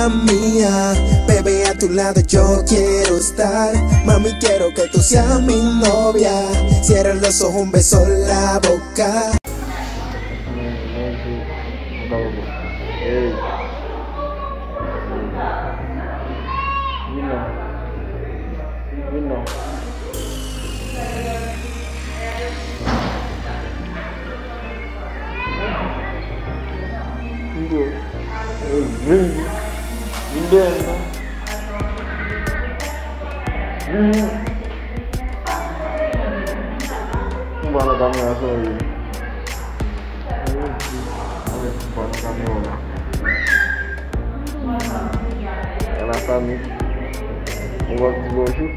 Mía, mía, bebé, a tu lado yo quiero estar. Mami, quiero que tú seas mi novia. Cierra los ojos, un beso en la boca. Bala kami aso ini. Bala kami olah. Ela kami. Buat loju.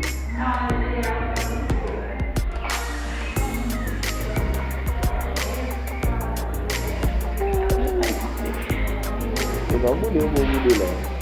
Kamu dia mau video lah.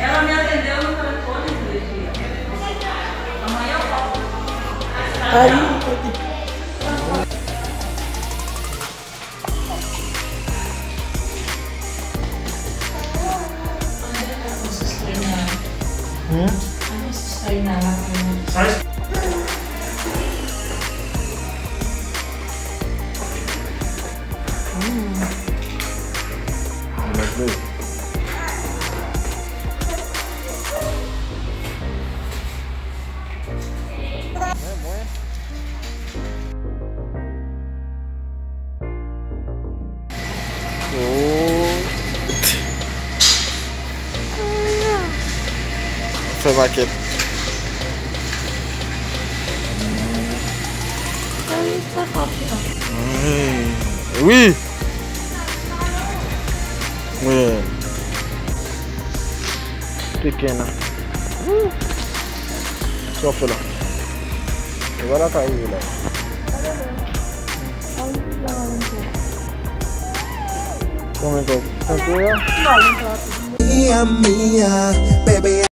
Ela me atendeu no telefone esses dias. Amanhã eu volto. Fais maquette. Oui. Oui. Pequena. Sofre lá. Agora caiu lá. Como é que é? Mía, mía, bebé.